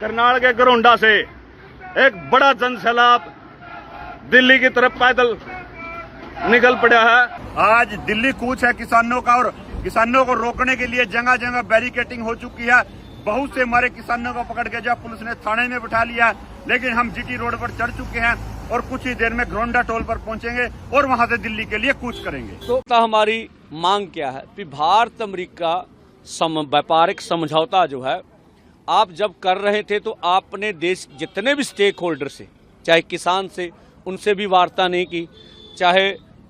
करनाल के घरोंडा से एक बड़ा जनसैलाब दिल्ली की तरफ पैदल निकल पड़ा है। आज दिल्ली कूच है किसानों का और किसानों को रोकने के लिए जगह जगह बैरिकेटिंग हो चुकी है। बहुत से हमारे किसानों को पकड़ के जब पुलिस ने थाने में बिठा लिया, लेकिन हम जीटी रोड पर चढ़ चुके हैं और कुछ ही देर में घरोंडा टोल पर पहुंचेंगे और वहां से दिल्ली के लिए कूच करेंगे। तो हमारी मांग क्या है कि भारत अमेरिका व्यापारिक समझौता जो है आप जब कर रहे थे तो आपने देश जितने भी स्टेक होल्डर से, चाहे किसान से, उनसे भी वार्ता नहीं की, चाहे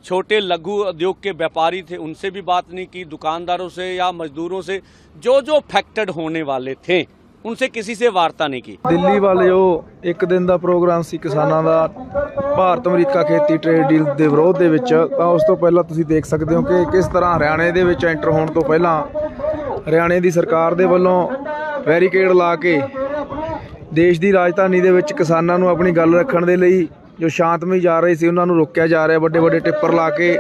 छोटे लघु उद्योग के व्यापारी थे उनसे भी बात नहीं की, दुकानदारों से या मजदूरों से जो जो अफेक्टेड होने वाले थे उनसे किसी से वार्ता नहीं की। ਦਿੱਲੀ ਵਾਲੇ ਜੋ ਇੱਕ ਦਿਨ ਦਾ ਪ੍ਰੋਗਰਾਮ ਸੀ ਕਿਸਾਨਾਂ ਦਾ ਭਾਰਤ ਅਮਰੀਕਾ ਖੇਤੀ ਟ੍ਰੇਡ ਡੀਲ ਦੇ ਵਿਰੋਧ ਦੇ ਵਿੱਚ, ਤਾਂ ਉਸ ਤੋਂ ਪਹਿਲਾਂ ਤੁਸੀਂ ਦੇਖ ਸਕਦੇ ਹੋ ਕਿ ਕਿਸ ਤਰ੍ਹਾਂ ਹਰਿਆਣੇ ਦੇ ਵਿੱਚ ਐਂਟਰ ਹੋਣ ਤੋਂ ਪਹਿਲਾਂ ਹਰਿਆਣੇ ਦੀ ਸਰਕਾਰ ਦੇ ਵੱਲੋਂ ਬੈਰੀਕੇਡ ਲਾ ਕੇ ਦੇਸ਼ ਦੀ ਰਾਜਧਾਨੀ ਦੇ ਵਿੱਚ ਕਿਸਾਨਾਂ ਨੂੰ ਆਪਣੀ ਗੱਲ ਰੱਖਣ ਦੇ ਲਈ ਜੋ ਸ਼ਾਂਤਮਈ ਜਾ ਰਹੇ ਸੀ ਉਹਨਾਂ ਨੂੰ ਰੋਕਿਆ ਜਾ ਰਿਹਾ। ਵੱਡੇ ਵੱਡੇ ਟਿੱਪਰ ਲਾ ਕੇ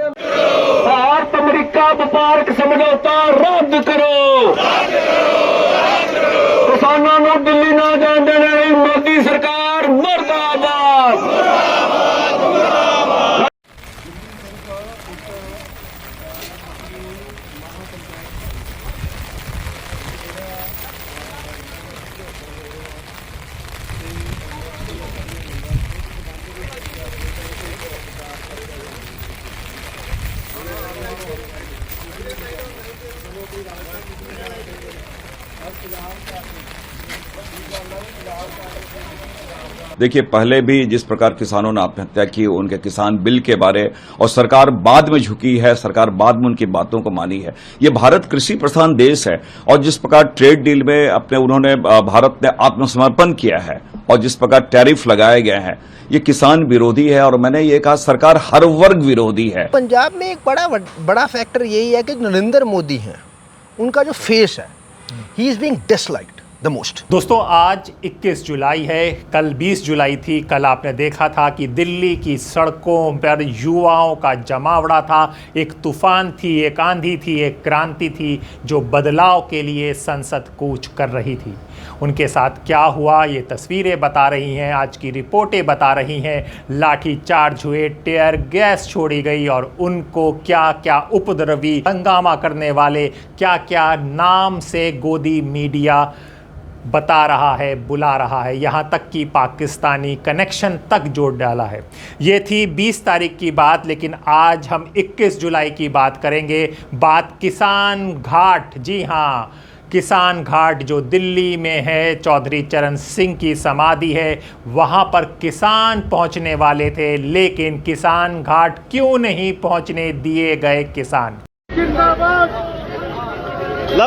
ਭਾਰਤ ਅਮਰੀਕਾ ਵਪਾਰਕ ਸਮਝੌਤਾ ਰੱਦ ਕਰੋ, ਕਿਸਾਨਾਂ ਨੂੰ ਦਿੱਲੀ ਨਾ ਜਾਣ ਦੇਣ ਲਈ ਮੋਦੀ ਸਰਕਾਰ ਮੁਰਦਾਬਾਦ। देखिए, पहले भी जिस प्रकार किसानों ने आत्महत्या की, उनके किसान बिल के बारे और सरकार बाद में झुकी है, सरकार बाद में उनकी बातों को मानी है। ये भारत कृषि प्रधान देश है और जिस प्रकार ट्रेड डील में उन्होंने भारत ने आत्मसमर्पण किया है और जिस प्रकार टैरिफ लगाए गए हैं, ये किसान विरोधी है और मैंने ये कहा सरकार हर वर्ग विरोधी है। पंजाब में एक बड़ा फैक्टर यही है कि नरेंद्र मोदी हैं, उनका जो फेस है, he is being disliked the most. दोस्तों, आज 21 जुलाई है, कल 20 जुलाई थी। कल आपने देखा था कि दिल्ली की सड़कों पर युवाओं का जमावड़ा था। एक तूफान थी, एक आंधी थी, एक क्रांति थी जो बदलाव के लिए संसद कूच कर रही थी। उनके साथ क्या हुआ ये तस्वीरें बता रही हैं, आज की रिपोर्टें बता रही हैं। लाठी चार्ज हुए, टेयर गैस छोड़ी गई और उनको क्या क्या उपद्रवी हंगामा करने वाले क्या क्या नाम से गोदी मीडिया बता रहा है, बुला रहा है, यहाँ तक कि पाकिस्तानी कनेक्शन तक जोड़ डाला है। ये थी 20 तारीख की बात, लेकिन आज हम 21 जुलाई की बात करेंगे। बात किसान घाट, जी हाँ, किसान घाट जो दिल्ली में है, चौधरी चरण सिंह की समाधि है, वहाँ पर किसान पहुँचने वाले थे, लेकिन किसान घाट क्यों नहीं पहुँचने दिए गए किसान।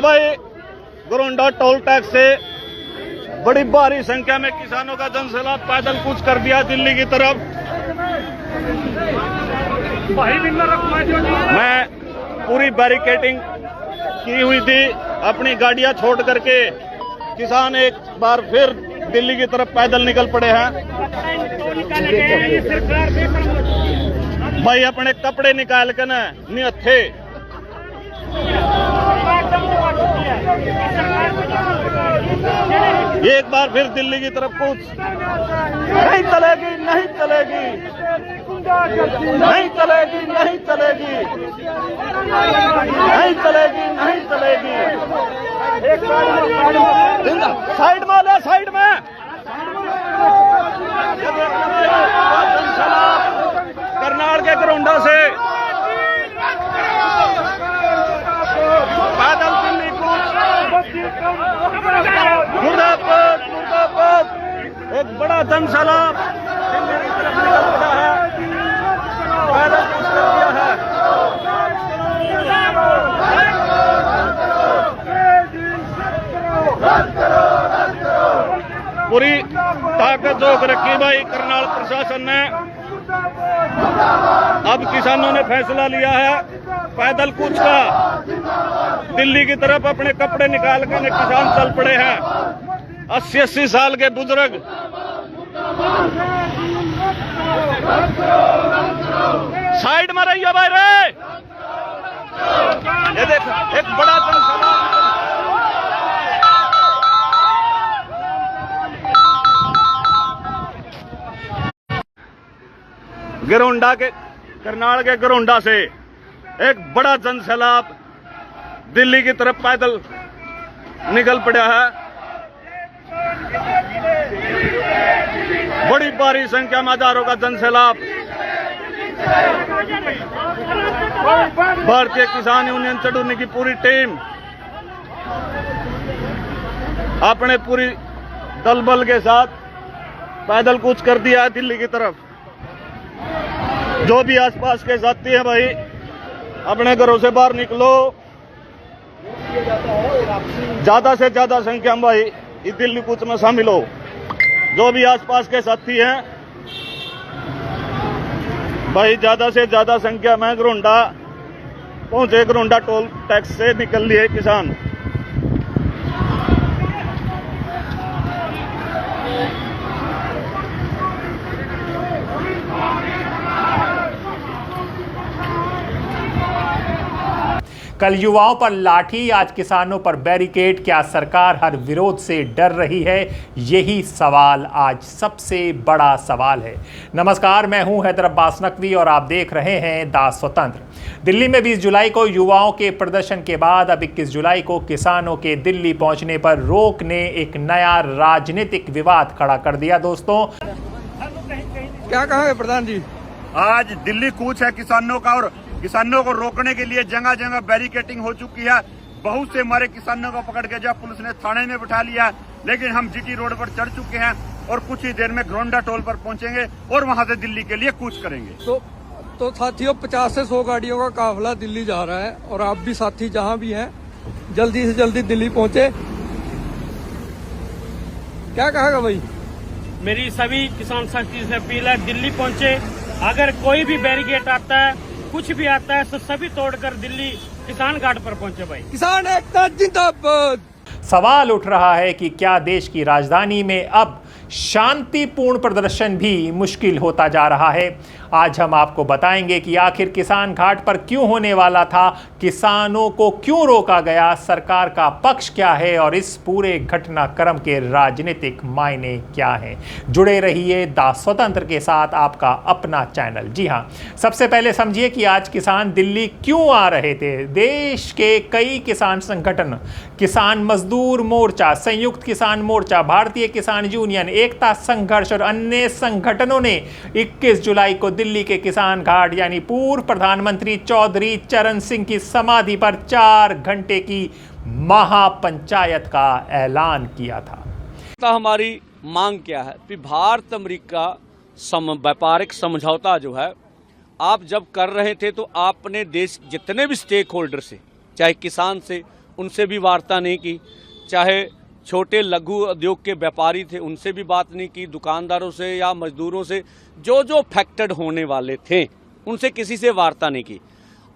भाई, घरोंडा टोल टैक्स से बड़ी भारी संख्या में किसानों का जनसैलाब पैदल कूच कर दिया दिल्ली की तरफ। मैं पूरी बैरिकेटिंग की हुई थी, अपनी गाड़ियां छोड़ करके किसान एक बार फिर दिल्ली की तरफ पैदल निकल पड़े हैं। भाई अपने कपड़े निकाल के ना निहत्थे एक बार फिर दिल्ली की तरफ कूच। नहीं चलेगी, नहीं चलेगी, नहीं चलेगी, नहीं चलेगी, नहीं चलेगी, नहीं चलेगी। साइड में ले, साइड में। करनाल के घरोंडा से पैदल दिल्ली कूच। मुर्दाबाद, मुर्दाबाद। एक बड़ा जनसैलाब दिल्ली की तरफ निकल पड़ा है, पैदल कूच कर दिया है। पूरी ताकत जोक रखी भाई करनाल प्रशासन ने। अब किसानों ने फैसला लिया है पैदल कूच का। दिल्ली की तरफ अपने कपड़े निकाल कर किसान चल पड़े हैं। 80-80 साल के बुजुर्ग साइड में रहिए भाई रे। ये देख, एक बड़ा जनसभा गिरोंडा के करनाल के गिरोंडा से एक बड़ा जनसैलाब दिल्ली की तरफ पैदल निकल पड़ा है। बड़ी भारी संख्या में हजारों का जनसैलाब भारतीय किसान यूनियन चढ़ूनी की पूरी टीम अपने पूरी दल बल के साथ पैदल कूच कर दिया है दिल्ली की तरफ। जो भी आसपास के साथी हैं भाई, अपने घरों से बाहर निकलो, ज्यादा से ज्यादा संख्या में भाई इस दिल्ली कूच में शामिल हो। जो भी आसपास के साथी हैं भाई, ज्यादा से ज्यादा संख्या में गिरोंडा पहुंचे। गिरोंडा टोल टैक्स से निकल लिए किसान। कल युवाओं पर लाठी, आज किसानों पर बैरिकेड। क्या सरकार हर विरोध से डर रही है? यही सवाल आज सबसे बड़ा सवाल है। नमस्कार, मैं हूं हैदर अब्बास नकवी और आप देख रहे हैं द स्वतंत्र। दिल्ली में 20 जुलाई को युवाओं के प्रदर्शन के बाद अब 21 जुलाई को किसानों के दिल्ली पहुंचने पर रोक ने एक नया राजनीतिक विवाद खड़ा कर दिया। दोस्तों, क्या कहेंगे प्रधान जी? आज दिल्ली कूच है किसानों का और किसानों को रोकने के लिए जगह जगह बैरिकेटिंग हो चुकी है। बहुत से हमारे किसानों को पकड़ के जब पुलिस ने थाने में बिठा लिया, लेकिन हम जीटी रोड पर चढ़ चुके हैं और कुछ ही देर में गिरोंडा टोल पर पहुंचेंगे और वहां से दिल्ली के लिए कूच करेंगे। तो साथियों, 50 से 100 गाड़ियों का काफिला दिल्ली जा रहा है और आप भी साथी जहां भी हैं जल्दी से जल्दी दिल्ली पहुंचे। क्या कहेगा भाई? मेरी सभी किसान साथी से अपील है, दिल्ली पहुंचे। अगर कोई भी बैरिकेड आता है, कुछ भी आता है, तो सभी तोड़कर दिल्ली किसान घाट पर पहुंचे भाई। किसान एकता जिंदाबाद। सवाल उठ रहा है कि क्या देश की राजधानी में अब शांतिपूर्ण प्रदर्शन भी मुश्किल होता जा रहा है? आज हम आपको बताएंगे कि आखिर किसान घाट पर क्यों होने वाला था, किसानों को क्यों रोका गया, सरकार का पक्ष क्या है और इस पूरे घटनाक्रम के राजनीतिक मायने क्या हैं। जुड़े रहिए द स्वतंत्र के साथ, आपका अपना चैनल। जी हां, सबसे पहले समझिए कि आज किसान दिल्ली क्यों आ रहे थे। देश के कई किसान संगठन, किसान मजदूर मोर्चा, संयुक्त किसान मोर्चा, भारतीय किसान यूनियन, एकता संघर्ष और अन्य संगठनों ने 21 जुलाई को दिल्ली के किसान घाट यानी पूर्व प्रधानमंत्री चौधरी चरण सिंह की समाधि पर 4 घंटे की महापंचायत का ऐलान किया था। हमारी मांग क्या है कि भारत अमेरिका व्यापारिक समझौता जो है आप जब कर रहे थे तो आपने देश जितने भी स्टेक होल्डर से, चाहे किसान से, उनसे भी वार्ता नहीं की, चाहे छोटे लघु उद्योग के व्यापारी थे उनसे भी बात नहीं की, दुकानदारों से या मजदूरों से जो जो अफेक्टेड होने वाले थे उनसे किसी से वार्ता नहीं की।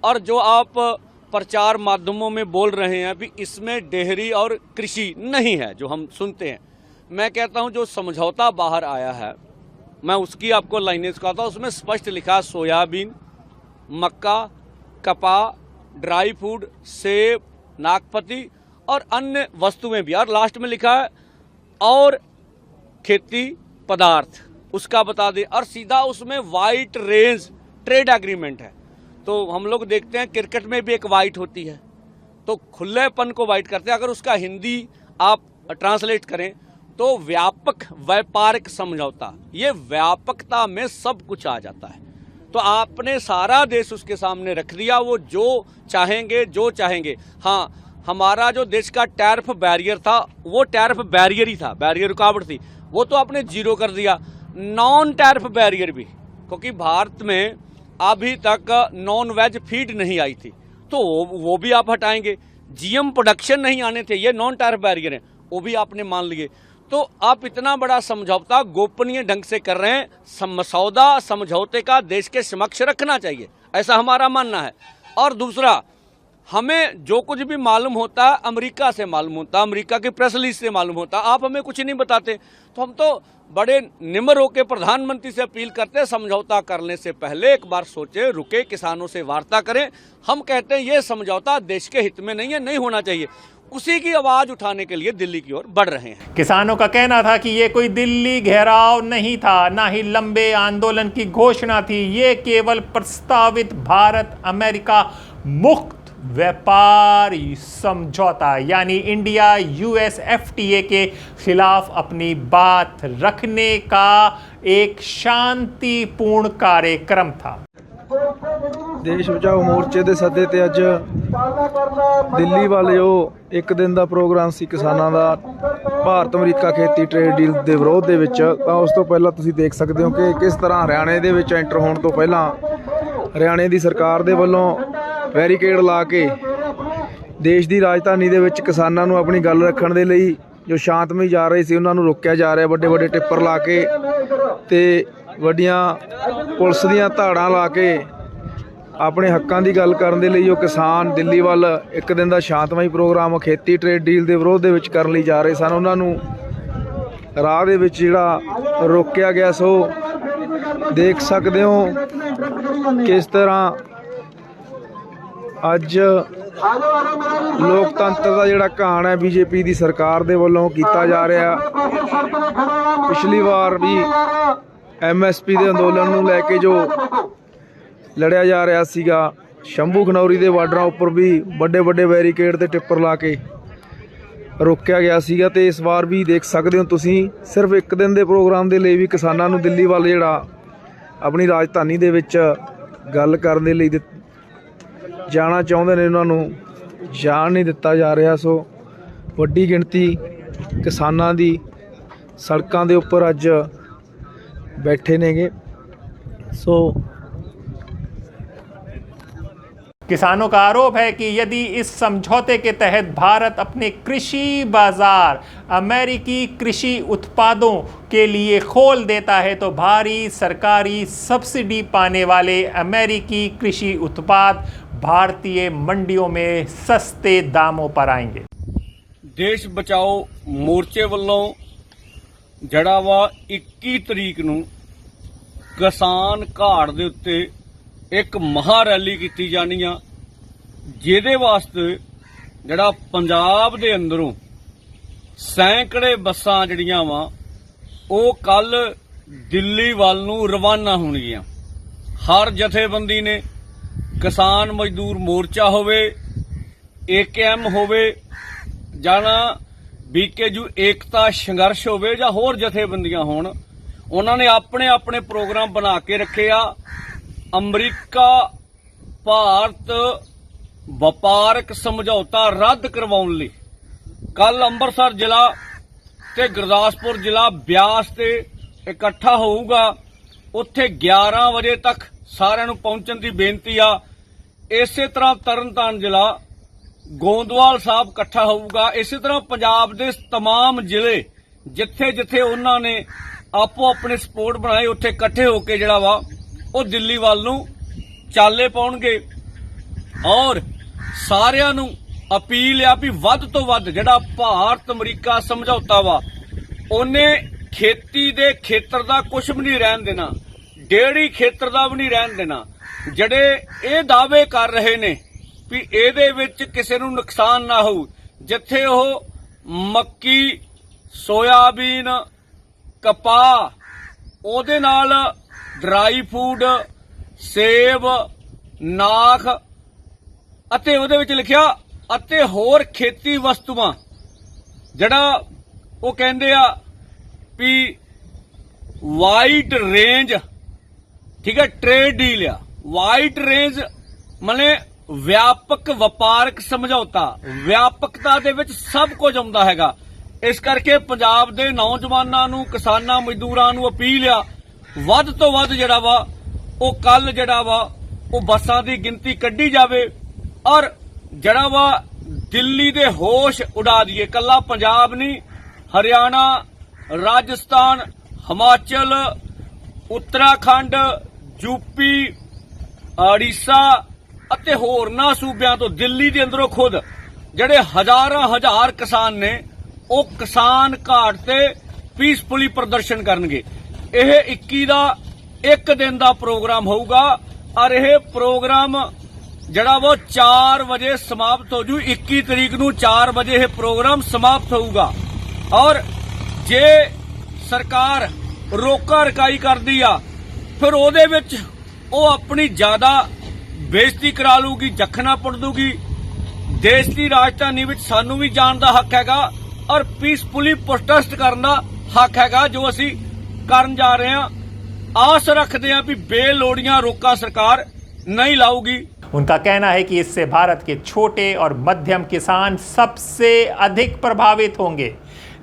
और जो आप प्रचार माध्यमों में बोल रहे हैं कि इसमें डेयरी और कृषि नहीं है, जो हम सुनते हैं, मैं कहता हूं जो समझौता बाहर आया है मैं उसकी आपको लाइनें कहता हूं। उसमें स्पष्ट लिखा सोयाबीन, मक्का, कपास, ड्राई फ्रूट, सेब, नाशपाती और अन्य वस्तुएं भी, और लास्ट में लिखा है और खेती पदार्थ, उसका बता दें। और सीधा उसमें वाइट रेंज ट्रेड एग्रीमेंट है। तो हम लोग देखते हैं क्रिकेट में भी एक वाइट होती है, तो खुलेपन को वाइट करते हैं। अगर उसका हिंदी आप ट्रांसलेट करें तो व्यापक व्यापारिक समझौता, ये व्यापकता में सब कुछ आ जाता है। तो आपने सारा देश उसके सामने रख दिया, वो जो चाहेंगे जो चाहेंगे। हाँ, हमारा जो देश का टैरिफ बैरियर था वो टैरिफ बैरियर ही था, बैरियर रुकावट थी, वो तो आपने जीरो कर दिया। नॉन टैरिफ बैरियर भी, क्योंकि भारत में अभी तक नॉन वेज फीड नहीं आई थी, तो वो भी आप हटाएंगे। जीएम प्रोडक्शन नहीं आने थे, ये नॉन टैरिफ बैरियर है, वो भी आपने मान लिए। तो आप इतना बड़ा समझौता गोपनीय ढंग से कर रहे हैं। मसौदा समझौते का देश के समक्ष रखना चाहिए, ऐसा हमारा मानना है। और दूसरा, हमें जो कुछ भी मालूम होता है अमेरिका से मालूम होता, अमेरिका की प्रेस रिलीज से मालूम होता, आप हमें कुछ नहीं बताते। तो हम तो बड़े निम्र होकर प्रधानमंत्री से अपील करते हैं, समझौता करने से पहले एक बार सोचे, रुके, किसानों से वार्ता करें। हम कहते हैं ये समझौता देश के हित में नहीं है, नहीं होना चाहिए। उसी की आवाज उठाने के लिए दिल्ली की ओर बढ़ रहे हैं। किसानों का कहना था कि ये कोई दिल्ली घेराव नहीं था, ना ही लंबे आंदोलन की घोषणा थी, ये केवल प्रस्तावित भारत अमेरिका मुक्त व्यापारी समझौता यानी इंडिया यूएस FTA के खिलाफ अपनी बात रखने का एक शांतिपूर्ण कार्यक्रम था। ਦੇਸ਼ ਬਚਾਓ ਮੋਰਚੇ ਦੇ ਸੱਦੇ ਤੇ ਅੱਜ ਦਿੱਲੀ ਵੱਲ ਜੋ ਇੱਕ ਦਿਨ ਦਾ ਪ੍ਰੋਗਰਾਮ ਸੀ ਕਿਸਾਨਾਂ ਦਾ ਭਾਰਤ ਅਮਰੀਕਾ ਖੇਤੀ ਟ੍ਰੇਡ ਡੀਲ ਦੇ ਵਿਰੋਧ ਦੇ ਵਿੱਚ, ਤਾਂ ਉਸ ਤੋਂ ਪਹਿਲਾਂ ਤੁਸੀਂ ਦੇਖ ਸਕਦੇ ਹੋ ਕਿ ਕਿਸ ਤਰ੍ਹਾਂ ਹਰਿਆਣੇ ਦੇ ਵਿੱਚ ਐਂਟਰ ਹੋਣ ਤੋਂ ਪਹਿਲਾਂ ਹਰਿਆਣੇ ਦੀ ਸਰਕਾਰ ਦੇ ਵੱਲੋਂ ਬੈਰੀਕੇਡ ਲਾ ਕੇ ਦੇਸ਼ ਦੀ ਰਾਜਧਾਨੀ ਦੇ ਵਿੱਚ ਕਿਸਾਨਾਂ ਨੂੰ ਆਪਣੀ ਗੱਲ ਰੱਖਣ ਦੇ ਲਈ ਜੋ ਸ਼ਾਂਤਮਈ ਜਾ ਰਹੇ ਸੀ ਉਹਨਾਂ ਨੂੰ ਰੋਕਿਆ ਜਾ ਰਿਹਾ, ਵੱਡੇ ਵੱਡੇ ਟਿੱਪਰ ਲਾ ਕੇ ਤੇ ਵੱਡੀਆਂ ਪੁਲਿਸ ਦੀਆਂ ਧਾੜਾਂ ਲਾ ਕੇ ਆਪਣੇ ਹੱਕਾਂ ਦੀ ਗੱਲ ਕਰਨ ਦੇ ਲਈ ਜੋ ਕਿਸਾਨ ਦਿੱਲੀ ਵੱਲ ਇੱਕ ਦਿਨ ਦਾ ਸ਼ਾਂਤਮਈ ਪ੍ਰੋਗਰਾਮ ਖੇਤੀ ਟ੍ਰੇਡ ਡੀਲ ਦੇ ਵਿਰੋਧ ਦੇ ਵਿੱਚ ਕਰਨ ਲਈ ਜਾ ਰਹੇ ਸਨ, ਉਹਨਾਂ ਨੂੰ ਰਾਹ ਦੇ ਵਿੱਚ ਜਿਹੜਾ ਰੋਕਿਆ ਗਿਆ। ਸੋ ਦੇਖ ਸਕਦੇ ਹੋ ਕਿਸ ਤਰ੍ਹਾਂ ਅੱਜ ਲੋਕਤੰਤਰ ਦਾ ਜਿਹੜਾ ਘਾਣ ਹੈ BJP ਦੀ ਸਰਕਾਰ ਦੇ ਵੱਲੋਂ ਕੀਤਾ ਜਾ ਰਿਹਾ। ਪਿਛਲੀ ਵਾਰ ਵੀ MSP ਦੇ ਅੰਦੋਲਨ ਨੂੰ ਲੈ ਕੇ ਜੋ ਲੜਿਆ ਜਾ ਰਿਹਾ ਸੀਗਾ, ਸ਼ੰਭੂ ਖਨੌਰੀ ਦੇ ਬਾਰਡਰਾਂ ਉੱਪਰ ਵੀ ਵੱਡੇ ਵੱਡੇ ਬੈਰੀਕੇਡ ਤੇ ਟਿੱਪਰ ਲਾ ਕੇ ਰੋਕਿਆ ਗਿਆ ਸੀਗਾ। ਤੇ ਇਸ ਵਾਰ ਵੀ ਦੇਖ ਸਕਦੇ ਹੋ ਤੁਸੀਂ ਸਿਰਫ ਇੱਕ ਦਿਨ ਦੇ ਪ੍ਰੋਗਰਾਮ ਦੇ ਲਈ ਵੀ ਕਿਸਾਨਾਂ ਨੂੰ ਦਿੱਲੀ ਵੱਲ ਜਿਹੜਾ ਆਪਣੀ ਰਾਜਧਾਨੀ ਦੇ ਵਿੱਚ ਗੱਲ ਕਰਨ ਦੇ ਲਈ ਜਾਣਾ ਚਾਹੁੰਦੇ ਨੇ, ਉਹਨਾਂ ਨੂੰ ਜਾਣ ਨਹੀਂ ਦਿੱਤਾ ਜਾ ਰਿਹਾ। ਸੋ ਵੱਡੀ ਗਿਣਤੀ ਕਿਸਾਨਾਂ ਦੀ ਸੜਕਾਂ ਦੇ ਉੱਪਰ ਅੱਜ बैठे नेगे। सो किसानों का आरोप है कि यदि इस समझौते के तहत भारत अपने कृषि बाजार अमेरिकी कृषि उत्पादों के लिए खोल देता है तो भारी सरकारी सब्सिडी पाने वाले अमेरिकी कृषि उत्पाद भारतीय मंडियों में सस्ते दामों पर आएंगे। देश बचाओ मोर्चे वालों ਜਿਹੜਾ ਵਾ 21 ਤਰੀਕ ਨੂੰ ਕਿਸਾਨ ਘਾਟ ਦੇ ਉੱਤੇ ਇੱਕ ਮਹਾ ਰੈਲੀ ਕੀਤੀ ਜਾਣੀ ਆ, ਜਿਹਦੇ ਵਾਸਤੇ ਜਿਹੜਾ ਪੰਜਾਬ ਦੇ ਅੰਦਰੋਂ ਸੈਂਕੜੇ ਬੱਸਾਂ ਜਿਹੜੀਆਂ ਵਾ ਉਹ ਕੱਲ ਦਿੱਲੀ ਵੱਲ ਨੂੰ ਰਵਾਨਾ ਹੋਣਗੀਆਂ। ਹਰ ਜਥੇਬੰਦੀ ਨੇ, ਕਿਸਾਨ ਮਜ਼ਦੂਰ ਮੋਰਚਾ ਹੋਵੇ, AKM ਹੋਵੇ ਜਾਂ BKU ਏਕਤਾ ਸੰਘਰਸ਼ ਹੋਵੇ ਜਾਂ ਹੋਰ ਜਥੇਬੰਦੀਆਂ ਹੋਣ, ਉਹਨਾਂ ਨੇ ਆਪਣੇ ਆਪਣੇ ਪ੍ਰੋਗਰਾਮ ਬਣਾ ਕੇ ਰੱਖੇ ਆ। ਅਮਰੀਕਾ ਭਾਰਤ ਵਪਾਰਕ ਸਮਝੌਤਾ ਰੱਦ ਕਰਵਾਉਣ ਲਈ ਕੱਲ ਅੰਮ੍ਰਿਤਸਰ ਜ਼ਿਲ੍ਹਾ ਤੇ ਗੁਰਦਾਸਪੁਰ ਜ਼ਿਲ੍ਹਾ ਬਿਆਸ ਤੇ ਇਕੱਠਾ ਹੋਊਗਾ। ਉੱਥੇ 11 ਵਜੇ ਤੱਕ ਸਾਰਿਆਂ ਨੂੰ ਪਹੁੰਚਣ ਦੀ ਬੇਨਤੀ ਆ। ਇਸੇ ਤਰ੍ਹਾਂ ਤਰਨਤਾਰਨ ਜ਼ਿਲ੍ਹਾ ਗੋਂਦਵਾਲ ਸਾਹਿਬ ਇਕੱਠਾ ਹੋਊਗਾ। ਇਸੇ ਤਰ੍ਹਾਂ ਪੰਜਾਬ ਦੇ तमाम ਜ਼ਿਲ੍ਹੇ ਜਿੱਥੇ ਜਿੱਥੇ ਉਹਨਾਂ ਨੇ ਆਪੋ ਆਪਣੇ ਸਪੋਰਟ ਬਣਾਏ ਉੱਥੇ ਇਕੱਠੇ ਹੋ ਕੇ ਜਿਹੜਾ ਵਾ ਉਹ ਦਿੱਲੀ ਵੱਲ ਨੂੰ ਚਾਲੇ ਪਾਉਣਗੇ। ਔਰ ਸਾਰਿਆਂ ਨੂੰ ਅਪੀਲ ਆ ਵੀ ਵੱਧ ਤੋਂ ਵੱਧ ਜਿਹੜਾ ਭਾਰਤ ਅਮਰੀਕਾ ਸਮਝੌਤਾ ਵਾ ਉਹਨੇ ਖੇਤੀ ਦੇ ਖੇਤਰ ਦਾ ਕੁਝ ਵੀ ਨਹੀਂ ਰਹਿਣ ਦੇਣਾ, ਡੇਅਰੀ ਖੇਤਰ ਦਾ ਵੀ ਨਹੀਂ ਰਹਿਣ ਦੇਣਾ। ਜਿਹੜੇ ਇਹ ਦਾਅਵੇ ਕਰ ਰਹੇ ਨੇ ਵੀ ਇਹਦੇ ਵਿੱਚ ਕਿਸੇ ਨੂੰ ਨੁਕਸਾਨ ਨਾ ਹੋਊ, ਜਿੱਥੇ ਉਹ ਮੱਕੀ, ਸੋਇਆਬੀਨ, ਕਪਾਹ, ਉਹਦੇ ਨਾਲ ਡਰਾਈ ਫੂਡ, ਸੇਬ, ਨਾਖ ਅਤੇ ਉਹਦੇ ਵਿੱਚ ਲਿਖਿਆ ਅਤੇ ਹੋਰ ਖੇਤੀ ਵਸਤੂਆਂ, ਜਿਹੜਾ ਉਹ ਕਹਿੰਦੇ ਆ ਵੀ ਵਾਈਡ ਰੇਂਜ, ਠੀਕ ਹੈ, ਟ੍ਰੇਡ ਡੀਲ ਆ। ਵਾਈਡ ਰੇਂਜ ਮਨੇ ਵਿਆਪਕ ਵਪਾਰਕ ਸਮਝੌਤਾ, ਵਿਆਪਕਤਾ ਦੇ ਵਿੱਚ ਸਭ ਕੁਝ ਆਉਂਦਾ ਹੈਗਾ। ਇਸ ਕਰਕੇ ਪੰਜਾਬ ਦੇ ਨੌਜਵਾਨਾਂ ਨੂੰ, ਕਿਸਾਨਾਂ, ਮਜ਼ਦੂਰਾਂ ਨੂੰ ਅਪੀਲ ਆ ਵੱਧ ਤੋਂ ਵੱਧ ਜਿਹੜਾ ਵਾ ਉਹ ਕੱਲ ਜਿਹੜਾ ਵਾ ਉਹ ਬੱਸਾਂ ਦੀ ਗਿਣਤੀ ਕੱਢੀ ਜਾਵੇ ਔਰ ਜਿਹੜਾ ਵਾ ਦਿੱਲੀ ਦੇ ਹੋਸ਼ ਉਡਾ ਦਈਏ। ਕੱਲਾ ਪੰਜਾਬ ਨਹੀਂ, ਹਰਿਆਣਾ, ਰਾਜਸਥਾਨ, ਹਿਮਾਚਲ, ਉੱਤਰਾਖੰਡ, ਯੂਪੀ, ਉੜੀਸਾ ਅਤੇ ਹੋਰਨਾਂ ਸੂਬਿਆਂ ਤੋਂ ਦਿੱਲੀ ਦੇ ਅੰਦਰੋਂ ਖੁਦ ਜਿਹੜੇ ਹਜ਼ਾਰਾਂ ਹਜ਼ਾਰ ਕਿਸਾਨ ਨੇ ਉਹ ਕਿਸਾਨ ਘਾਟ ਤੇ ਪੀਸਫੁਲੀ ਪ੍ਰਦਰਸ਼ਨ ਕਰਨਗੇ। ਇਹ 21 ਦਾ ਇੱਕ ਦਿਨ ਦਾ ਪ੍ਰੋਗਰਾਮ ਹੋਊਗਾ ਔਰ ਇਹ ਪ੍ਰੋਗਰਾਮ ਜਿਹੜਾ वो 4 ਵਜੇ ਸਮਾਪਤ ਹੋ ਜੂ। 21 ਤਰੀਕ ਨੂੰ 4 ਵਜੇ ਇਹ ਪ੍ਰੋਗਰਾਮ ਸਮਾਪਤ ਹੋਊਗਾ। ਔਰ ਜੇ ਸਰਕਾਰ ਰੋਕਾ ਰਕਾਈ ਕਰਦੀ ਆ ਫਿਰ ਉਹਦੇ ਵਿੱਚ ਉਹ ਆਪਣੀ ਜ਼ਿਆਦਾ ਬੇਇੱਜ਼ਤੀ ਕਰਾ ਲੂਗੀ, ਜਖਣਾ ਪੁੱਟ ਦੂਗੀ। ਦੇਸ਼ ਦੀ ਰਾਜਧਾਨੀ ਵਿੱਚ ਸਾਨੂੰ ਵੀ ਜਾਣ ਦਾ ਹੱਕ ਹੈਗਾ ਔਰ ਪੀਸਫੁਲੀ ਪ੍ਰੋਟੈਸਟ ਕਰਨ ਦਾ ਹੱਕ ਹੈਗਾ, ਜੋ ਅਸੀਂ ਕਰਨ ਜਾ ਰਹੇ ਹਾਂ। ਆਸ ਰੱਖਦੇ ਹਾਂ ਵੀ ਬੇਲੋੜੀਆਂ ਰੋਕਾ ਸਰਕਾਰ नहीं लाऊगी। उनका कहना है कि इससे भारत के छोटे और मध्यम किसान सबसे अधिक प्रभावित होंगे।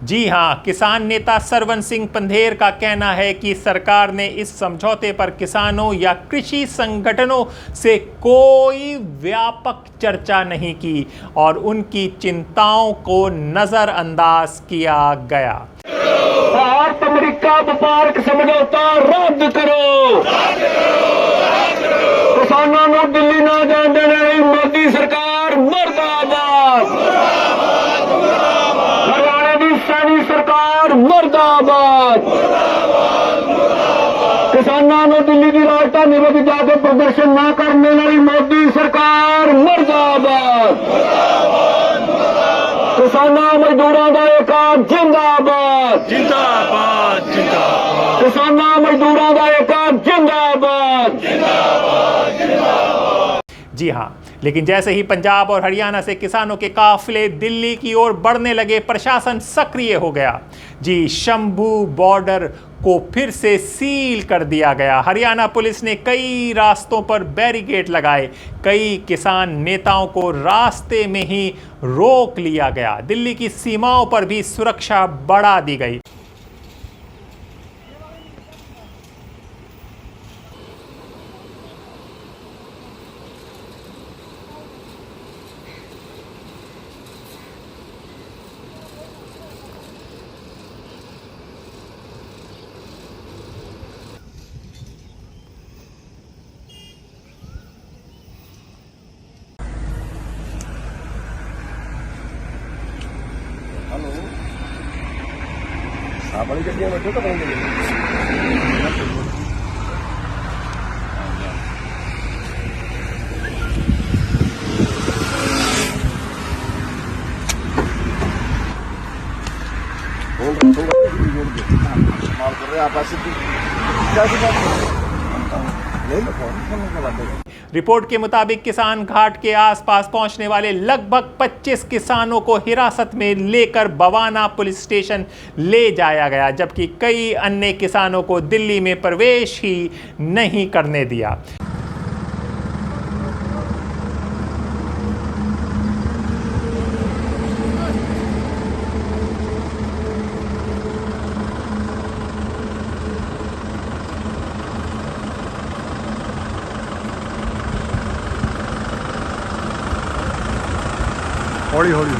जी हां, किसान नेता सरवन सिंह पंधेर का कहना है कि सरकार ने इस समझौते पर किसानों या कृषि संगठनों से कोई व्यापक चर्चा नहीं की और उनकी चिंताओं को नजरअंदाज किया गया। भारत अमेरिका व्यापारिक समझौता रद्द करो। किसानों को दिल्ली ना जाने देने मोदी सरकार मुर्दाबाद। हरियाणा की सैनी सरकार मुर्दाबाद। किसानों को दिल्ली की राजधानी में जाकर प्रदर्शन ना करने वाली मोदी सरकार मुर्दाबाद। किसानों मजदूरों का एकता जिंदाबाद जिंदाबाद जिंदाबाद। किसानों मजदूरों का एकता जिंदाबाद जिंदाबाद जिंदाबाद। जी हां, लेकिन जैसे ही पंजाब और हरियाणा से किसानों के काफिले दिल्ली की ओर बढ़ने लगे, प्रशासन सक्रिय हो गया। जी, शंभू बॉर्डर को फिर से सील कर दिया गया। हरियाणा पुलिस ने कई रास्तों पर बैरिकेड लगाए, कई किसान नेताओं को रास्ते में ही रोक लिया गया। दिल्ली की सीमाओं पर भी सुरक्षा बढ़ा दी गई। रिपोर्ट के मुताबिक किसान घाट के आसपास पहुंचने वाले लगभग 25 किसानों को हिरासत में लेकर बवाना पुलिस स्टेशन ले जाया गया, जबकि कई अन्य किसानों को दिल्ली में प्रवेश ही नहीं करने दिया। हौली हौली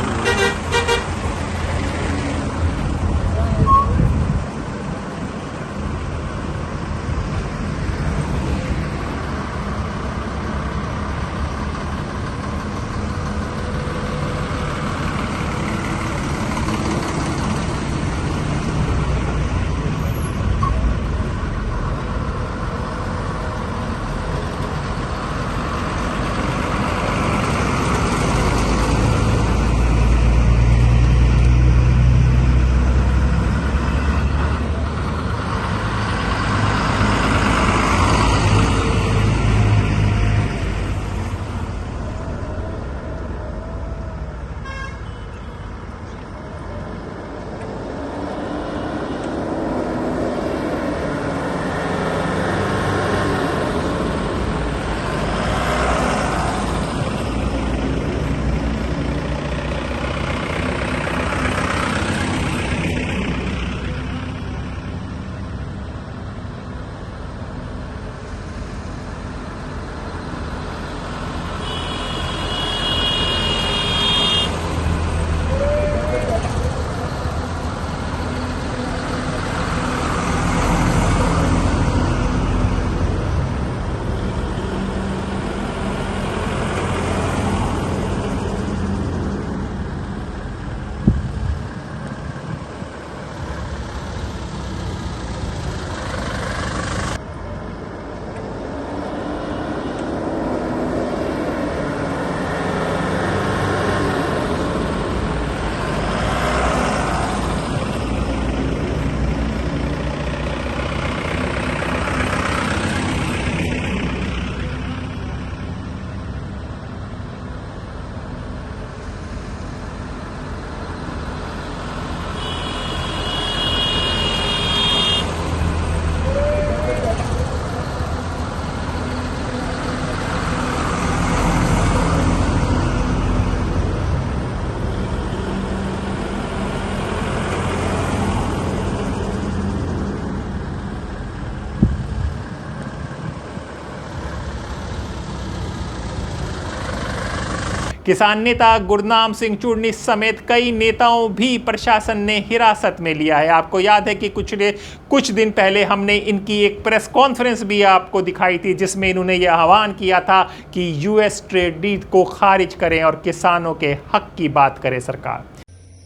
किसान नेता गुरनाम सिंह चूड़नी समेत कई नेताओं भी प्रशासन ने हिरासत में लिया है। आपको याद है कि कुछ दिन पहले हमने इनकी एक प्रेस कॉन्फ्रेंस भी आपको दिखाई थी, जिसमें इन्होंने यह आह्वान किया था कि यूएस ट्रेड डील को खारिज करें और किसानों के हक की बात करे सरकार।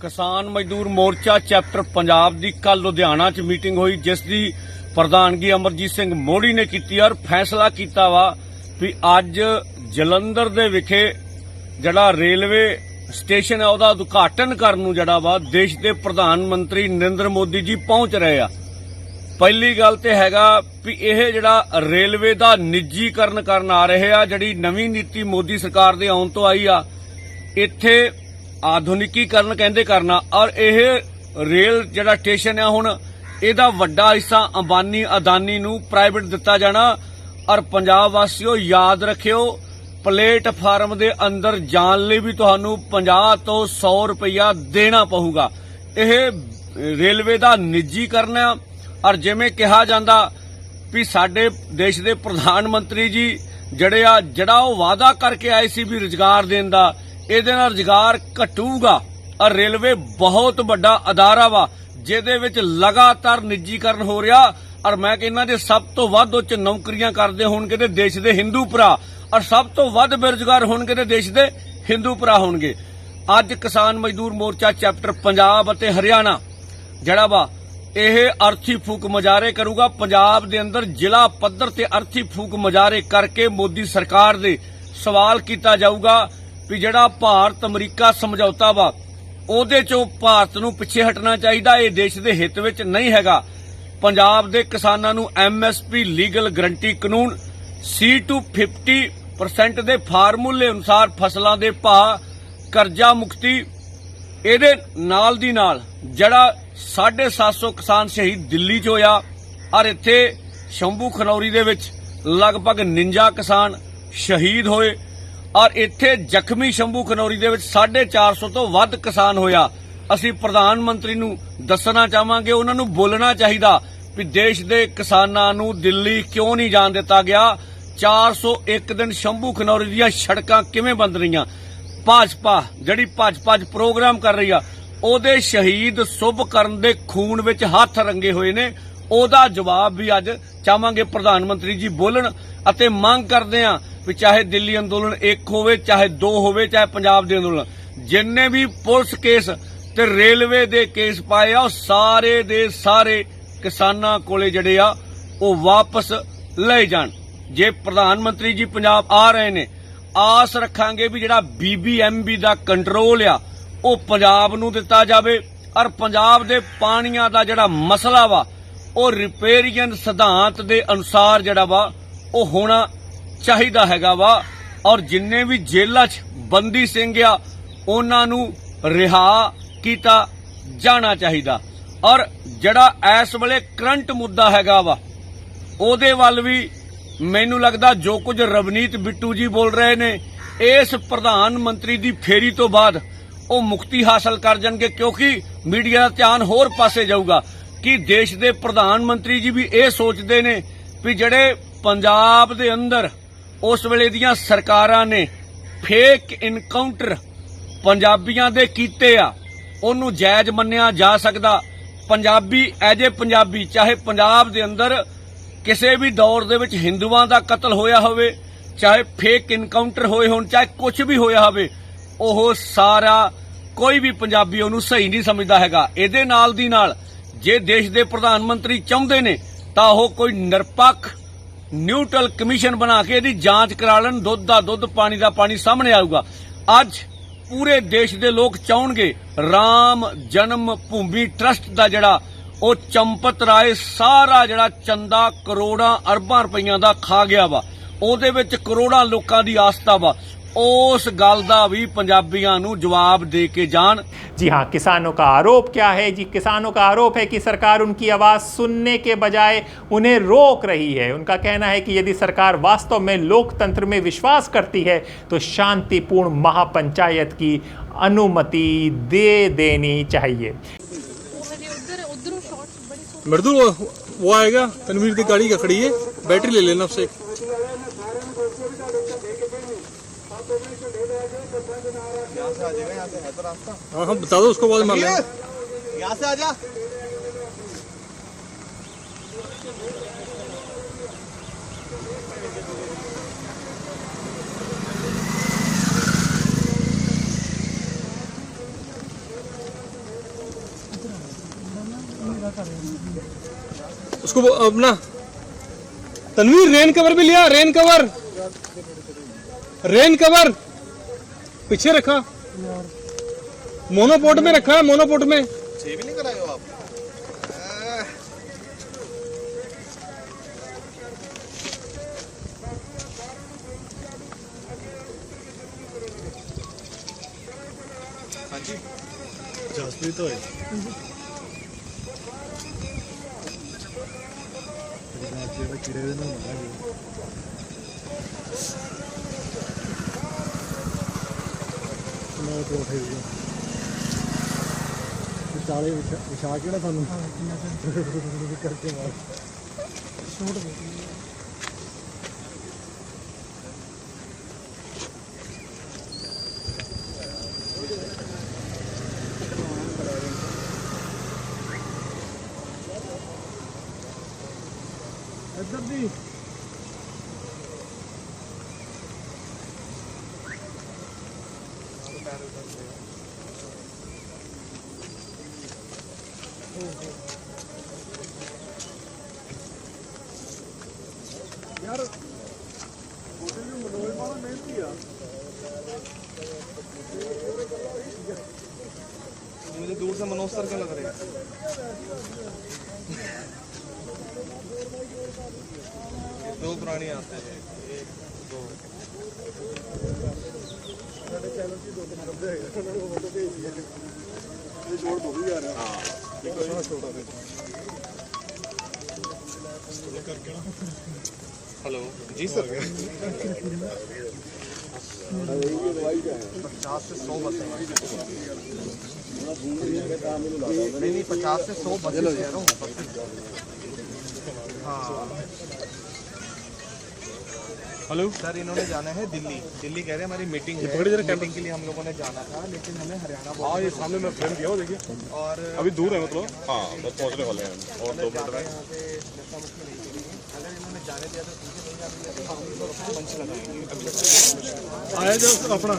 किसान मजदूर मोर्चा चैप्टर पंजाब की कल लुधियाना च मीटिंग हुई, जिस दी प्रधानगी अमरजीत सिंह मोड़ी ने की और फैसला किया वा भी अज जलंधर दे विखे जड़ा रेलवे स्टेशन है उसका उद्घाटन करन नूं जड़ा वा देश के प्रधानमंत्री नरेंद्र मोदी जी पहुंच रहे आ। पहली गल तो हैगा भी यह जड़ा रेलवे का निजीकरण करन आ रहे आ, जड़ी नवीं नीति मोदी सरकार दे आउण तो आई आ, इत्थे आधुनिकीकरण कहंदे करना और यह रेल जड़ा स्टेशन है हुण इहदा वड्डा हिस्सा अंबानी अदानी नूं प्राइवेट दिता जाना। और पंजाब वासियों याद रखियो, प्लेटफार्म दे अंदर जाण लई भी तुहानू 50 तो 100 रुपया देना पऊगा। यह रेलवे का निजीकरण है। और जिवें कहा जाता भी साडे देश के प्रधानमंत्री जी जड़ा वादा करके आए सी भी रोजगार देण दा, इहदे नाल रोजगार घटूगा। और रेलवे बहुत बड़ा अदारा वा जिहदे विच लगातार निजीकरण हो रहा। और मैं कहना जे सब तो वध उच नौकरियां करदे होणगे ते देश दे हिंदू भरा, और सब तो वध बेरोजगार होणगे ते देश दे हिंदू भरा होणगे। अज किसान मजदूर मोर्चा चैप्टर पंजाब अते हरियाणा जड़ा वा यह अर्थी फूक मुजाहरे करूगा। पंजाब दे अंदर जिला पद्धर ते अर्थी फूक मुजाहरे करके मोदी सरकार दे सवाल किया जाऊगा भी जड़ा भारत अमरीका समझौता वा ਉਹਦੇ ਚੋਂ ਭਾਰਤ ਨੂੰ ਪਿੱਛੇ ਹਟਣਾ ਚਾਹੀਦਾ। ਇਹ ਦੇਸ਼ ਦੇ ਹਿੱਤ ਵਿੱਚ ਨਹੀਂ ਹੈਗਾ। ਪੰਜਾਬ ਦੇ ਕਿਸਾਨਾਂ ਨੂੰ ਐਮਐਸਪੀ ਲੀਗਲ ਗਰੰਟੀ ਕਾਨੂੰਨ C250% ਦੇ ਫਾਰਮੂਲੇ ਅਨੁਸਾਰ ਫਸਲਾਂ ਦੇ ਭਾਅ, ਕਰਜ਼ਾ ਮੁਕਤੀ, ਇਹਦੇ ਨਾਲ ਦੀ ਨਾਲ ਜਿਹੜਾ 750 ਕਿਸਾਨ ਸ਼ਹੀਦ ਦਿੱਲੀ 'ਚ ਹੋਇਆ ਔਰ ਇੱਥੇ ਸ਼ੰਭੂ ਖਨੌਰੀ ਦੇ ਵਿੱਚ ਲਗਭਗ 49 ਕਿਸਾਨ ਸ਼ਹੀਦ ਹੋਏ और इत्थे जख्मी शंभू खनौरी दे विच 450 तो वध किसान होया। असीं प्रधानमंत्री नूं दसना चाहांगे, उन्हां नूं बोलना चाहिदा भी देश दे किसानां नूं दिल्ली क्यों नहीं जाण दिता गया। 401 दिन शंभू खनौरी दीयां सड़कां किवें बंद रहीआं। भाजपा जिहड़ी भज प्रोग्राम कर रही आ, ओहदे शहीद शुभ करन दे खून विच हत्थ रंगे होए ने। ओहदा जवाब भी अज चाहांगे प्रधानमंत्री जी बोलण अते मंग करदे आ भी चाहे दिल्ली अंदोलन 1 होवे, चाहे 2 होवे, चाहे पंजाब दे अंदोलन, जिन्ने भी पुलिस केस ते रेलवे दे केस पाए आ सारे दे सारे किसानां कोले जड़े आ वो वापस ले जाण। जे प्रधानमंत्री जी पंजाब आ रहे ने, आस रखांगे भी जिहड़ा BBMB दा कंट्रोल आ वो पंजाब नूं दिता जावे और पंजाब दे पाणीआं दा जिहड़ा मसला वा वो रिपेरियन सिद्धांत दे अनुसार जिहड़ा वा वो होना चाहिदा हैगा वा। और जिन्ने भी जेलां 'च बंदी सिंह आ उन्हां नूं रिहा कीता जाना चाहिदा। और जड़ा इस वेले करंट मुद्दा हैगा वा ओहदे वल भी मैनूं लगदा जो कुछ रवनीत बिट्टू जी बोल रहे ने, इस प्रधानमंत्री दी फेरी तो बाद वो मुक्ति हासिल कर जाणगे, क्योंकि मीडिया दा ध्यान होर पासे जाऊगा कि देश दे प्रधानमंत्री जी भी ये सोचते ने भी जड़े पंजाब दे अंदर उस वेले दियां सरकारां ने फेक इनकाउंटर पंजाबियां दे कीते आ ओनू जायज मन्निया जा सकदा। पंजाबी एज ए पंजाबी चाहे पंजाब दे अंदर किसी भी दौर दे विच हिंदुआं दा कतल होया होवे, चाहे फेक इनकाउंटर होए होण, चाहे कुछ भी होया होवे, ओह सारा कोई भी पंजाबी ओनू सही नहीं समझदा हैगा। इहदे नाल दी नाल जे देश दे प्रधानमंत्री चाहुंदे ने तां ओह कोई निरपक्ष न्यूट्रल कमीशन बना के इहदी जांच करा लैण, दुध दा दुध पानी दा पानी सामने आऊगा। अज पूरे देश दे लोग चाहणगे राम जन्म भूमि ट्रस्ट दा जिहड़ा ਉਹ ਚੰਪਤ ਰਾਏ ਸਾਰਾ ਜਿਹੜਾ ਚੰਦਾ ਕਰੋੜਾਂ ਅਰਬਾਂ ਰੁਪਈਆਂ ਦਾ ਖਾ ਗਿਆ ਵਾ, ਉਹਦੇ ਵਿੱਚ ਕਰੋੜਾਂ ਲੋਕਾਂ ਦੀ ਆਸਥਾ ਵਾ। उस गल दा भी पंजाबियां नूं जवाब दे के जान। जी हाँ, किसानों का आरोप क्या है जी? किसानों का आरोप है कि सरकार उनकी आवाज़ सुनने के बजाय उन्हें रोक रही है। उनका कहना है कि यदि सरकार वास्तव में लोकतंत्र में विश्वास करती है तो शांतिपूर्ण महापंचायत की अनुमति दे देनी चाहिए। मर्दू वो आएगा, तनवीर की गाड़ी का खड़ी है, बैटरी ले लेना उससे। हाँ हाँ बता दो उसको, बाद में मार लेंगे। यहाँ से आजा। उसको अपना तनवीर रेन कवर भी लिया, रेन कवर पीछे रखा, मोनोपोर्ट में रखा है, मोनोपोर्ट में। सेव नहीं कराए हो आप? हाँ जी जासप्रीत तो है। ਵਿਚਾਲੇ ਵਿਛਾ ਕੇ ਨਾ ਤੁਹਾਨੂੰ ਕਰਕੇ ਮਾਰ ਛੋਟ ਦੇ। ਇੱਧਰ ਦੀ यार होटल में मनोज माना मेहनती है। मुझे दूर से मनोज सर क्या लग रहा है? दो पुरानी आते हैं, एक दो चैनल की 2-3 बंदे हैं, फोटो भेज दिया, ये जोड़ तो भी आ रहा है। हाँ छोटा करके। हेलो जी सर। 50 से 100 बस नहीं 50 से 100 बस कह रहा हूँ। हाँ हेलो सर, इन्होंने जाना है दिल्ली कह रहे हैं, हमारी मीटिंग है, मीटिंग के लिए हम लोगों ने जाना था, लेकिन हमें हरियाणा। हाँ ये सामने मैं फ्रेम दिया, देखिए और अभी दूर है मतलब। हाँ बस पहुँचने वाले हैं और 2 मिनट में। अगर इन्होंने जाने दिया तो मंच लगाएंगे आया जो अपना।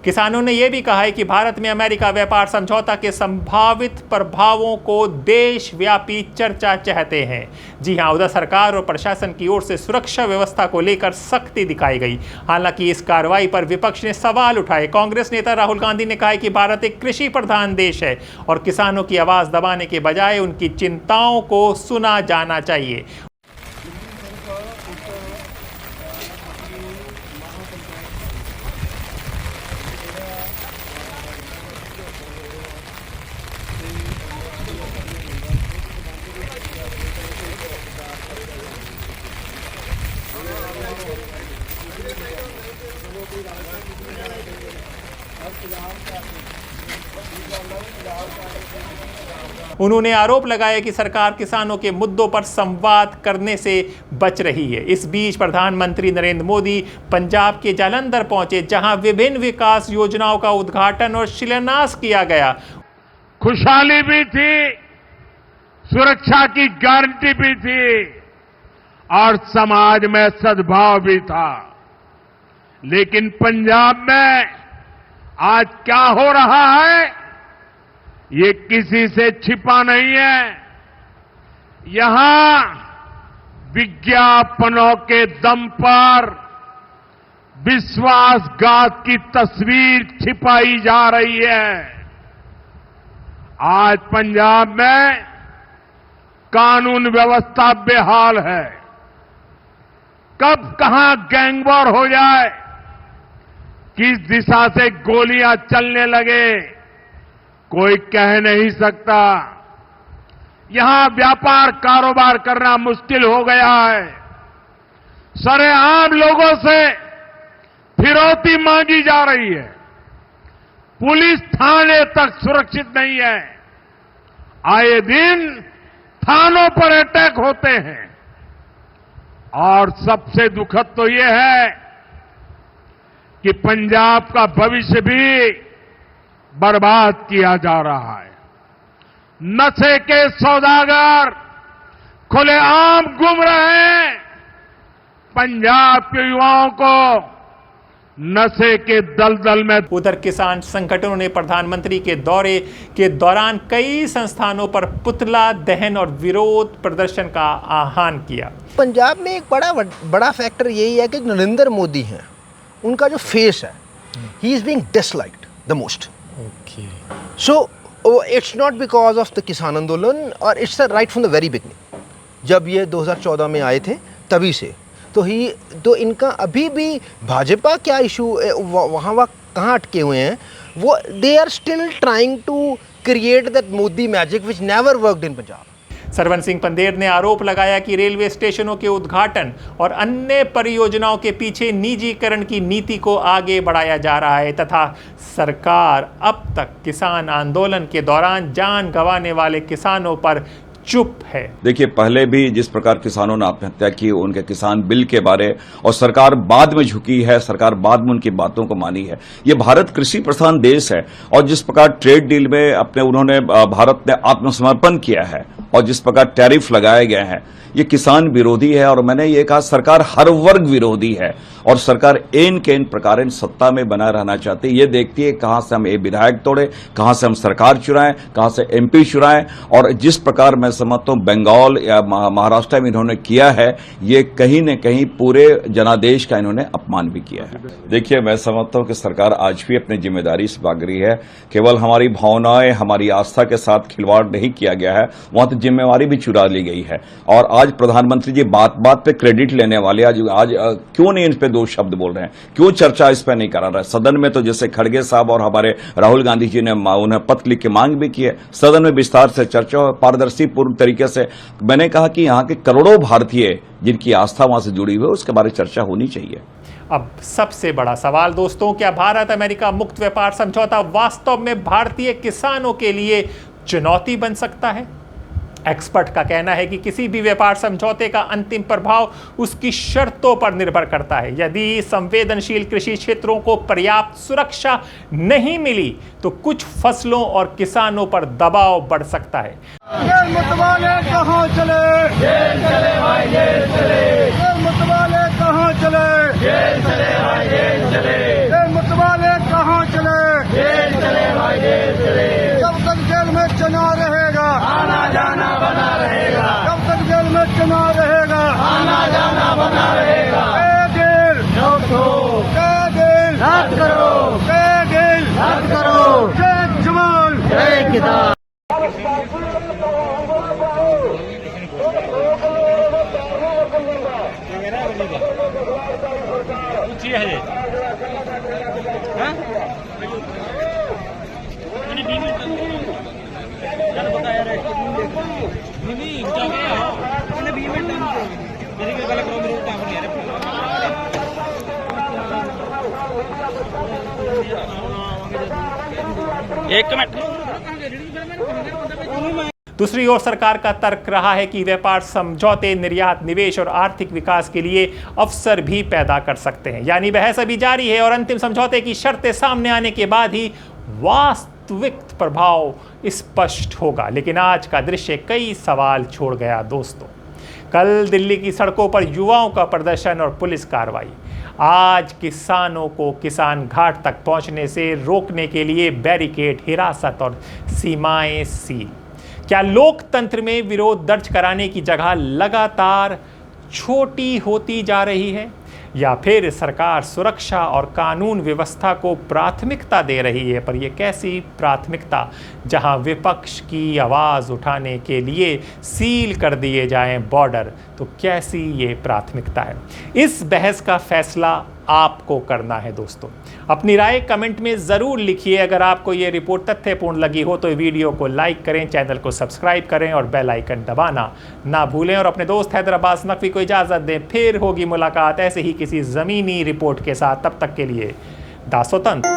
किसानों ने यह भी कहा है कि भारत में अमेरिका व्यापार समझौता के संभावित प्रभावों को देशव्यापी चर्चा चाहते हैं। जी हां, उधर सरकार और प्रशासन की ओर से सुरक्षा व्यवस्था को लेकर सख्ती दिखाई गई। हालांकि इस कार्रवाई पर विपक्ष ने सवाल उठाए। कांग्रेस नेता राहुल गांधी ने कहा कि भारत एक कृषि प्रधान देश है और किसानों की आवाज दबाने के बजाय उनकी चिंताओं को सुना जाना चाहिए। उन्होंने आरोप लगाया कि सरकार किसानों के मुद्दों पर संवाद करने से बच रही है। इस बीच प्रधानमंत्री नरेंद्र मोदी पंजाब के जालंधर पहुंचे, जहां विभिन्न विकास योजनाओं का उद्घाटन और शिलान्यास किया गया। खुशहाली भी थी, सुरक्षा की गारंटी भी थी और समाज में सद्भाव भी था। लेकिन पंजाब में आज क्या हो रहा है, ये किसी से छिपा नहीं है। यहां विज्ञापनों के दम पर विश्वासघात की तस्वीर छिपाई जा रही है। आज पंजाब में कानून व्यवस्था बेहाल है। कब कहां गैंगवॉर हो जाए, किस दिशा से गोलियां चलने लगे, कोई कह नहीं सकता। यहां व्यापार कारोबार करना मुश्किल हो गया है। सरेआम लोगों से फिरौती मांगी जा रही है। पुलिस थाने तक सुरक्षित नहीं है। आए दिन थानों पर अटैक होते हैं। और सबसे दुखद तो यह है कि पंजाब का भविष्य भी बर्बाद किया जा रहा है। नशे के सौदागर खुलेआम घूम रहे हैं। पंजाब के युवाओं को नशे के दलदल में। उधर किसान संगठनों ने प्रधानमंत्री के दौरे के दौरान कई संस्थानों पर पुतला दहन और विरोध प्रदर्शन का आह्वान किया। पंजाब में एक बड़ा फैक्टर यही है कि नरेंद्र मोदी हैं, उनका जो फेस है, he is being disliked the most. So it's not because of the किसान आंदोलन, और it's right from the very beginning. जब ये 2014 में आए थे तभी से तो इनका अभी भी भाजपा क्या इशू वहाँ कहाँ अटके हुए हैं, वो they are still trying to create that Modi magic which never worked in Punjab. Sarwan Singh Pandher ने आरोप लगाया कि रेलवे स्टेशनों के उद्घाटन और अन्य परियोजनाओं के पीछे निजीकरण की नीति को आगे बढ़ाया जा रहा है तथा सरकार अब तक किसान आंदोलन के दौरान जान गंवाने वाले किसानों पर चुप है। देखिए, पहले भी जिस प्रकार किसानों ने आत्महत्या की, उनके किसान बिल के बारे और सरकार बाद में झुकी है, सरकार बाद में उनकी बातों को मानी है। ये भारत कृषि प्रधान देश है और जिस प्रकार ट्रेड डील में उन्होंने भारत ने आत्मसमर्पण किया है और जिस प्रकार टैरिफ लगाए गए हैं, ये किसान विरोधी है। और मैंने ये कहा, सरकार हर वर्ग विरोधी है और सरकार इन के इन प्रकार सत्ता में बना रहना चाहती है। ये देखती है कहां से हम ये विधायक तोड़े, कहां से हम सरकार चुराएं, कहां से एमपी चुराएं। और जिस प्रकार मैं समझता हूं बंगाल या महाराष्ट्र में इन्होंने किया है, ये कहीं न कहीं पूरे जनादेश का इन्होंने अपमान भी किया है। देखिए, मैं समझता हूं कि सरकार आज भी अपनी जिम्मेदारी से भाग रही है। केवल हमारी भावनाएं, हमारी आस्था के साथ खिलवाड़ नहीं किया गया है, वहां तो जिम्मेवारी भी चुरा ली गई है। और आज प्रधानमंत्री जी बात बात पे क्रेडिट लेने वाले आज क्यों नहीं इन पे दो शब्द बोल रहे हैं, क्यों चर्चा इस पे नहीं करा रहा है। सदन में तो जैसे खड़गे साहब और हमारे राहुल गांधी जी ने उन्हें पत्र लिख के मांग भी की है, सदन में विस्तार से चर्चा हो, पारदर्शी पूर्ण तरीके से। मैंने कहा कि यहाँ के करोड़ों भारतीय जिनकी आस्था वहां से जुड़ी हुई है, उसके बारे में चर्चा होनी चाहिए। अब सबसे बड़ा सवाल दोस्तों, क्या भारत अमेरिका मुक्त व्यापार समझौता वास्तव में भारतीय किसानों के लिए चुनौती बन सकता है? एक्सपर्ट का कहना है कि किसी भी व्यापार समझौते का अंतिम प्रभाव उसकी शर्तों पर निर्भर करता है। यदि संवेदनशील कृषि क्षेत्रों को पर्याप्त सुरक्षा नहीं मिली तो कुछ फसलों और किसानों पर दबाव बढ़ सकता है। मतवाले कहाँ चले? जेल चले भाई, जेल चले। मतवाले कहाँ चले? जेल चले भाई, जेल चले। मतवाले कहाँ चले? जेल चले भाई, जेल चले। जब तक जेल में चुनाव रहेगा, आना जाना बना रहेगा। जब तक जेल में चुनाव रहेगा, आना जाना बना रहेगा। जेल रद्द करो, जेल रद्द करो। जय जवान, जय किसान। एक मिनट। दूसरी ओर सरकार का तर्क रहा है कि व्यापार समझौते निर्यात, निवेश और आर्थिक विकास के लिए अवसर भी पैदा कर सकते हैं। यानी बहस अभी जारी है और अंतिम समझौते की शर्तें सामने आने के बाद ही वास्तविक प्रभाव स्पष्ट होगा। लेकिन आज का दृश्य कई सवाल छोड़ गया दोस्तों। कल दिल्ली की सड़कों पर युवाओं का प्रदर्शन और पुलिस कार्रवाई। आज किसानों को किसान घाट तक पहुंचने से रोकने के लिए बैरिकेड, हिरासत और सीमाएं सील। क्या लोकतंत्र में विरोध दर्ज कराने की जगह लगातार छोटी होती जा रही है, या फिर सरकार सुरक्षा और कानून व्यवस्था को प्राथमिकता दे रही है? पर यह कैसी प्राथमिकता जहां विपक्ष की आवाज़ उठाने के लिए सील कर दिए जाएं बॉर्डर, तो कैसी ये प्राथमिकता है? इस बहस का फैसला आपको करना है दोस्तों। अपनी राय कमेंट में ज़रूर लिखिए। अगर आपको ये रिपोर्ट तथ्यपूर्ण लगी हो तो वीडियो को लाइक करें, चैनल को सब्सक्राइब करें और बेल आइकन दबाना ना भूलें। और अपने दोस्त हैदराबाद नकवी को इजाज़त दें। फिर होगी मुलाकात ऐसे ही किसी ज़मीनी रिपोर्ट के साथ। तब तक के लिए दासोतंत्र।